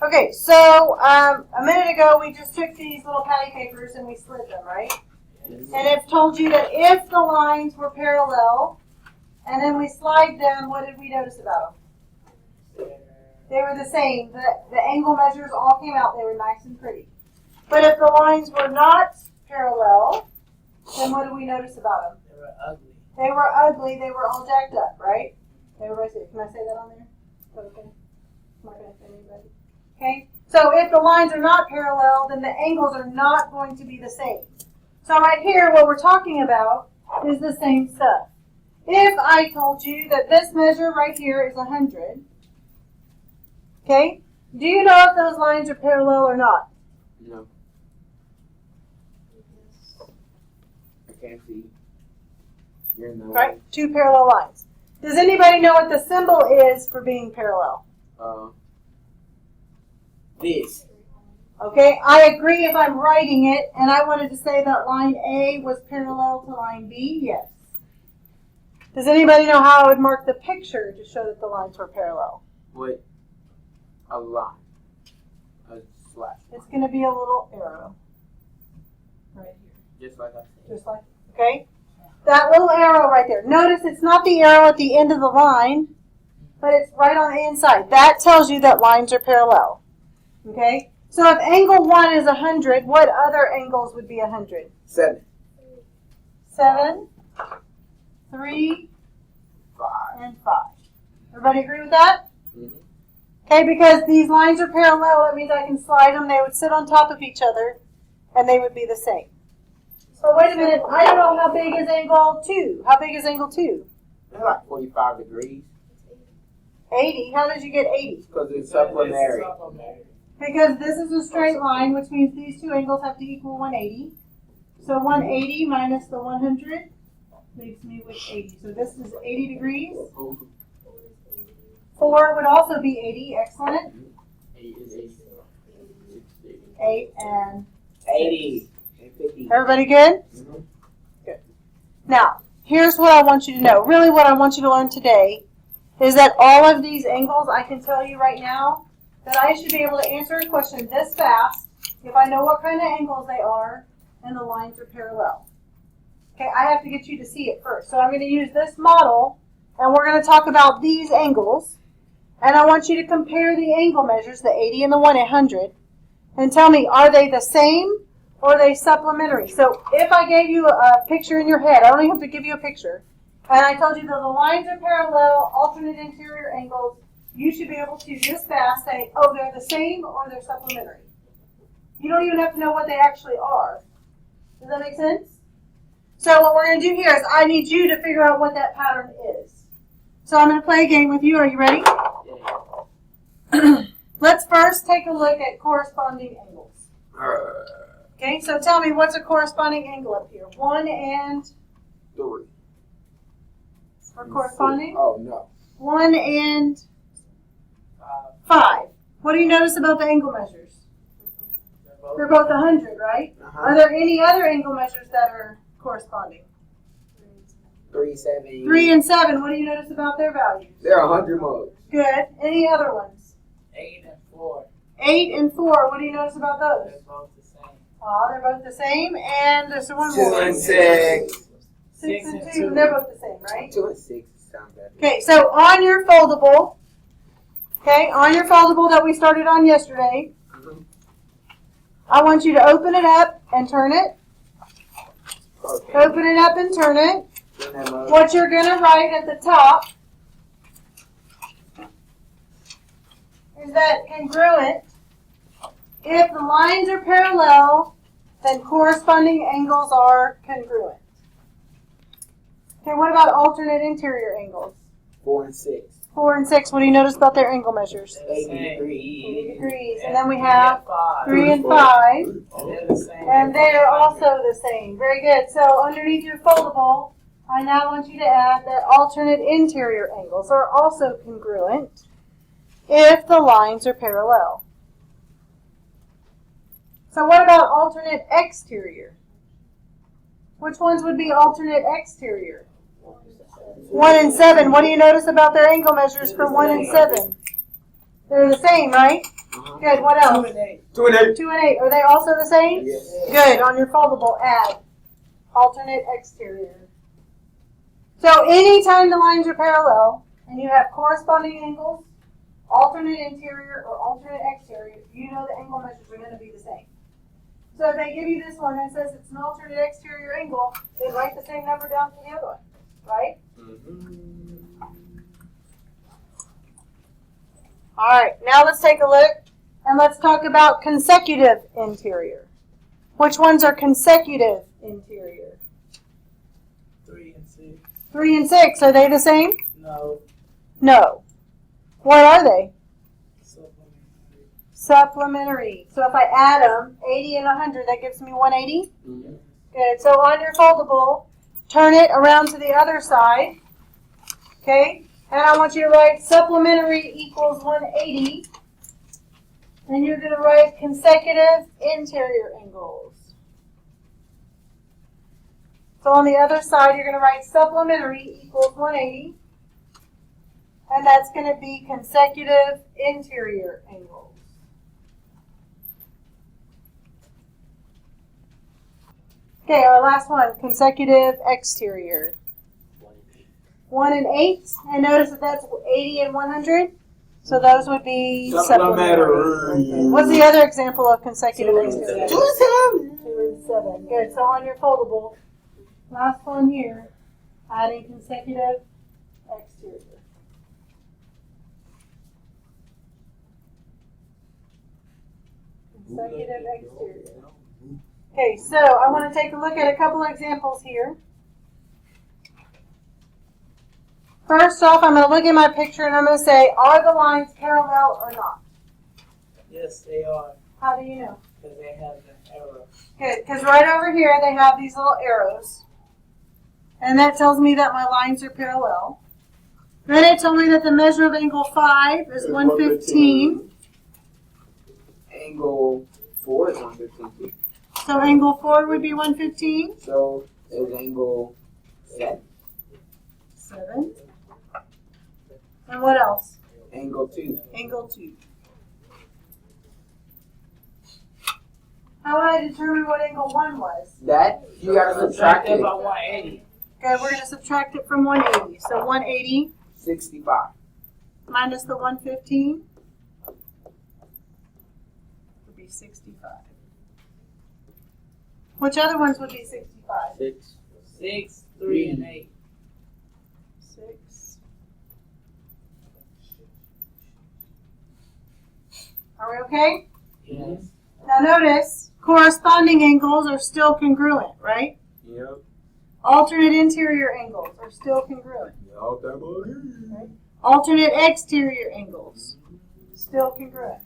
Okay, so a minute ago we just took these little patty papers and we slid them, right? Yes. And it told you that if the lines were parallel and then we slide them, what did we notice about them? They were the same. The angle measures all came out. They were nice and pretty. But if the lines were not parallel, then what did we notice about them? They were ugly. They were ugly. They were all jacked up, right? Everybody say, can I say that on there? Okay. I'm not going to offend anybody. Okay? So if the lines are not parallel, then the angles are not going to be the same. So right here, what we're talking about is the same stuff. If I told you that this measure right here is 100, okay, do you know if those lines are parallel or not? No. I can't see. You're in the way. Right? Two parallel lines. Does anybody know what the symbol is for being parallel? This. Okay, I agree if I'm writing it, and I wanted to say that line A was parallel to line B, yes. Does anybody know how I would mark the picture to show that the lines were parallel? With a line. A slash. It's going to be a little arrow. Right here. Just like I said. Just like, okay? That little arrow right there. Notice it's not the arrow at the end of the line, but it's right on the inside. That tells you that lines are parallel. Okay? So if angle 1 is 100, what other angles would be 100? 7. 7, 3, 5. and 5. Everybody agree with that? Mm-hmm. Okay, because these lines are parallel, that means I can slide them. They would sit on top of each other, and they would be the same. So wait a minute. I don't know how big is angle 2. How big is angle 2? They're like 45 degrees. 80. How did you get 80? Because it's supplementary. Because this is a straight line, which means these two angles have to equal 180. So 180 minus the 100 leaves me with 80. So this is 80 degrees. 4 would also be 80. Excellent. 8 is 80. 8 and 80. 50. everybody good? Mm-hmm. Good. Now, here's what I want you to know. Really what I want you to learn today is that all of these angles, I can tell you right now, that I should be able to answer a question this fast if I know what kind of angles they are and the lines are parallel. Okay, I have to get you to see it first. So I'm going to use this model, and we're going to talk about these angles. And I want you to compare the angle measures, the 80 and the 100, and tell me, are they the same or are they supplementary? So if I gave you a picture in your head, I don't even have to give you a picture, and I told you that the lines are parallel, alternate interior angles, you should be able to just fast say, oh, they're the same or they're supplementary. You don't even have to know what they actually are. Does that make sense? So what we're going to do here is I need you to figure out what that pattern is. So I'm going to play a game with you. Are you ready? Let's first take a look at corresponding angles. Okay, so tell me, what's a corresponding angle up here? 1 and 3. For corresponding? Oh, no. 1 and 5. What do you notice about the angle measures? They're both 100, right? Uh-huh. Are there any other angle measures that are corresponding? 3, 7. 3 and 7. What do you notice about their values? They're 100 modes. Good. Any other ones? 8 and 4. 8 and 4. What do you notice about those? They're both the same. Oh, they're both the same. And there's one 2 more. and 6. 6 and 2. They're both the same, right? 2 and 6 sound better. Okay, so on your foldable, that we started on yesterday, I want you to open it up and turn it. Okay. Open it up and turn it. What you're going to write at the top is that congruent. If the lines are parallel, then corresponding angles are congruent. Okay, what about alternate interior angles? 4 and 6. 4 and 6, what do you notice about their angle measures? 80 degrees. 80 degrees. And then we have 5. 3 and 5. They're the same. And they are also the same. Very good. So underneath your foldable, I now want you to add that alternate interior angles are also congruent if the lines are parallel. So what about alternate exterior? Which ones would be alternate exterior? 1 and 7. What do you notice about their angle measures for 1 and 7? They're the same, right? Good, what Two else? and eight. 2 and 8. 2 and 8, are they also the same? Yes. Good, on your foldable, add alternate exterior. So anytime the lines are parallel and you have corresponding angles, alternate interior or alternate exterior, you know the angle measures are going to be the same. So if they give you this one and it says it's an alternate exterior angle, then write the same number down for the other one, right? All right, now let's take a look and let's talk about consecutive interior. Which ones are consecutive interior? 3 and 6. 3 and 6, are they the same? No. No. What are they? Supplementary. Supplementary. So if I add them, 80 and 100, that gives me 180? Mm-hmm. Good. So on your foldable, turn it around to the other side. Okay? And I want you to write supplementary equals 180. And you're going to write consecutive interior angles. So on the other side, you're going to write supplementary equals 180. And that's going to be consecutive interior angles. Okay, our last one, consecutive exterior. 1 and 8, and notice that that's 80 and 100. So those would be supplementary. What's the other example of consecutive exterior? 2 and 7. Good. So on your foldable, last one here, adding consecutive exterior. Consecutive exterior. Okay, so I want to take a look at a couple of examples here. First off, I'm going to look at my picture and I'm going to say, are the lines parallel or not? Yes, they are. How do you know? Because they have an arrow. Good, because right over here they have these little arrows. And that tells me that my lines are parallel. Then it told me that the measure of angle 5 is 115. Angle 4 is 115. So angle 4 would be 115. So is angle 7. 7. And what else? Angle 2. Angle 2. How would I determine what angle 1 was? That, you gotta subtract it. About 180. Okay, we're going to subtract it from 180. So 180 65. minus the 115 would be 65. Which other ones would be 65? 6. 6, 3, and 8. 6. Are we okay? Yes. Now notice, corresponding angles are still congruent, right? Yep. Alternate interior angles are still congruent. Right? Alternate exterior angles, still congruent.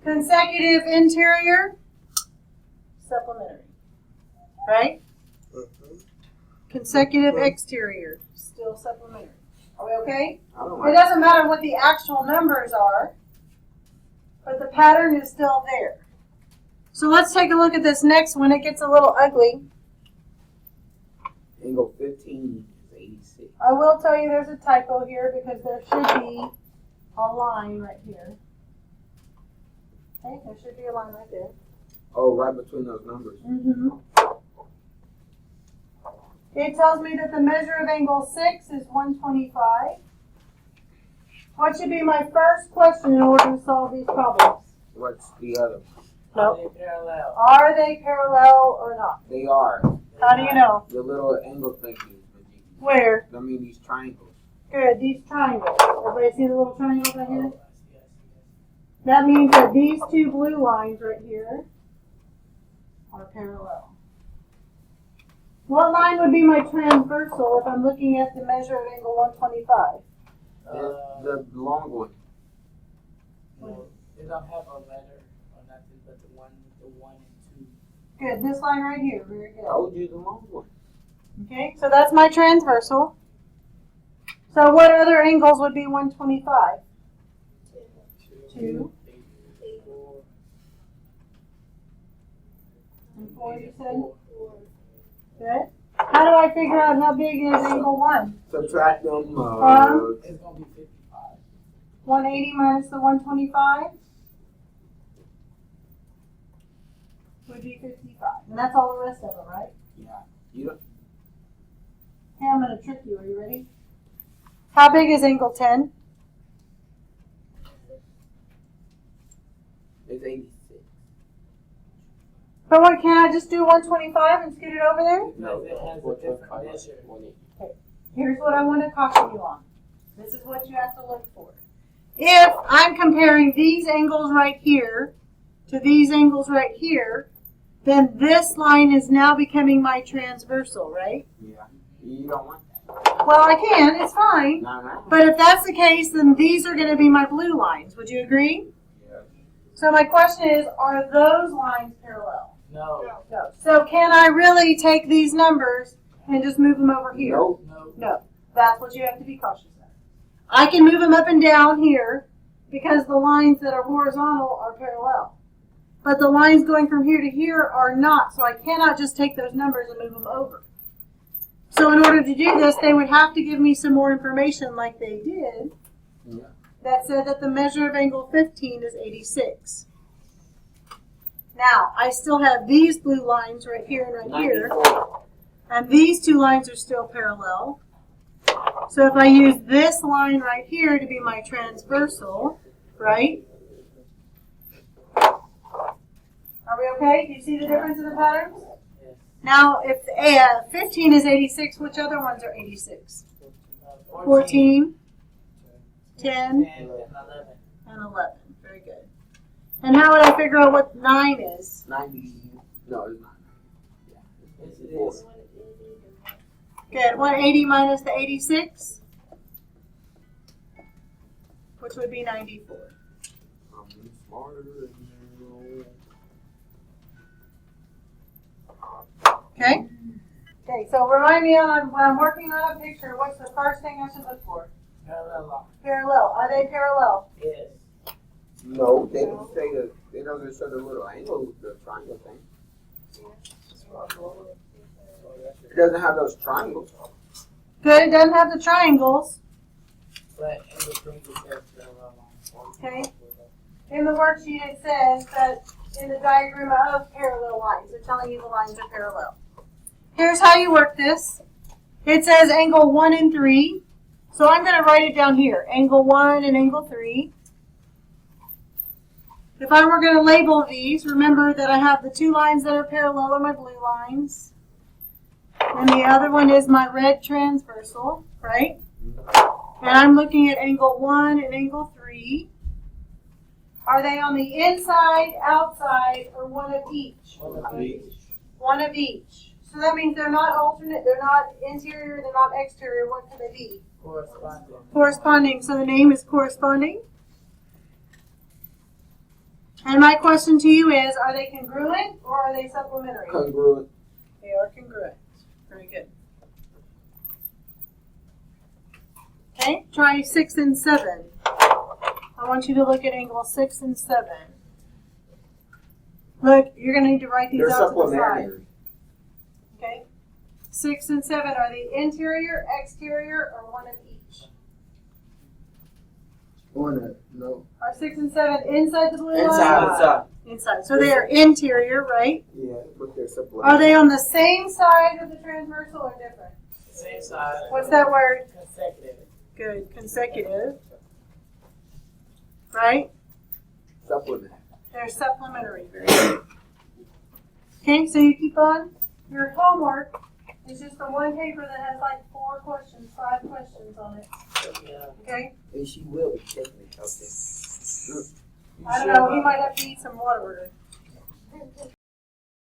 Consecutive interior, supplementary. Right? Consecutive exterior, still supplementary. Are we okay? I don't It like doesn't matter what the actual numbers are, but the pattern is still there. So let's take a look at this next one. It gets a little ugly. angle 15 is 86. I will tell you there's a typo here because there should be a line right here. Okay, there should be a line right there. Oh, right between those numbers. Mm-hmm. It tells me that the measure of angle 6 is 125. What should be my first question in order to solve these problems? What's the other? Are Nope. they parallel? Are they parallel or not? They are. How do you know? The little angle thingies. Where? I mean these triangles. Good, these triangles. Everybody see the little triangles right here? Oh, yes. That means that these two blue lines right here are parallel. What line would be my transversal if I'm looking at the measure of angle 125? The long one. No, they don't have a letter or nothing but the one with the 1 and 2. Good, this line right here, very I good. told you the long one. Okay, so that's my transversal. So what other angles would be 125? 2 and 4, you said? Good. How do I figure out how big is angle 1? Subtract them. It's going to be 55. 180 minus the 125? would be 55. And that's all the rest of them, right? Yeah. You don't. Hey, I'm going to trick you. Are you ready? How big is angle 10? It's 86. But what, can't I just do 125 and scoot it over there? No, It has a 425, different measure. 180. Here's what I want to caution you on. This is what you have to look for. If I'm comparing these angles right here to these angles right here, then this line is now becoming my transversal, right? Yeah. You don't want that. Well, I can. It's fine. No. But if that's the case, then these are going to be my blue lines. Would you agree? Yeah. So my question is, are those lines parallel? No. No. So can I really take these numbers and just move them over here? Nope. No. No. That's what you have to be cautious of. I can move them up and down here because the lines that are horizontal are parallel. But the lines going from here to here are not, so I cannot just take those numbers and move them over. So in order to do this, they would have to give me some more information like they did Yeah. that said that the measure of angle 15 is 86. Now, I still have these blue lines right here and right here, 94. and these two lines are still parallel. So if I use this line right here to be my transversal, right? Are we okay? Do you see the difference in the patterns? Yes. Now, if 15 is 86, which other ones are 86? 14, 10, 10 and 11. and 11. Very good. And how would I figure out what 9 is? 90. No, it's not. Yeah. Yes, it is. Good. 180 minus the 86, which would be 94. I'm smarter than you. Okay? Okay, so remind me on when I'm working on a picture, what's the first thing I should look for? Parallel line. Parallel. Are they parallel? Yes. No, they don't say the. They don't just show the little angle, the triangle thing. It doesn't have those triangles. Good. It doesn't have the triangles. But in between it says parallel line. Okay. In the worksheet, it says that in the diagram of parallel lines, they're telling you the lines are parallel. Here's how you work this. It says angle 1 and 3. So I'm going to write it down here. Angle 1 and angle 3. If I were going to label these, remember that I have the two lines that are parallel are my blue lines. And the other one is my red transversal, right? And I'm looking at angle 1 and angle 3. Are they on the inside, outside, or one of each? One of each. One of each. So that means they're not alternate, they're not interior, they're not exterior. What can they be? Corresponding. Corresponding. So the name is corresponding. And my question to you is, are they congruent or are they supplementary? Congruent. They are congruent. Very good. Okay, try 6 and 7. I want you to look at angle 6 and 7. Look, you're going to need to write these They're out to the side. supplementary. Okay? 6 and 7, are they interior, exterior, or one of each? No. Are 6 and 7 inside the blue line? Inside. Inside. So they are interior, right? Yeah, but they're supplementary. Are they on the same side of the transversal or different? Same side. What's that word? Consecutive. Good. Consecutive. Right? Supplementary. They're supplementary. Very good. Okay, so you keep on. Your homework is just the one paper that has like 4 questions, 5 questions on it. Yeah. Okay? And she will be taking it. Okay. I don't know, he might have to eat some water.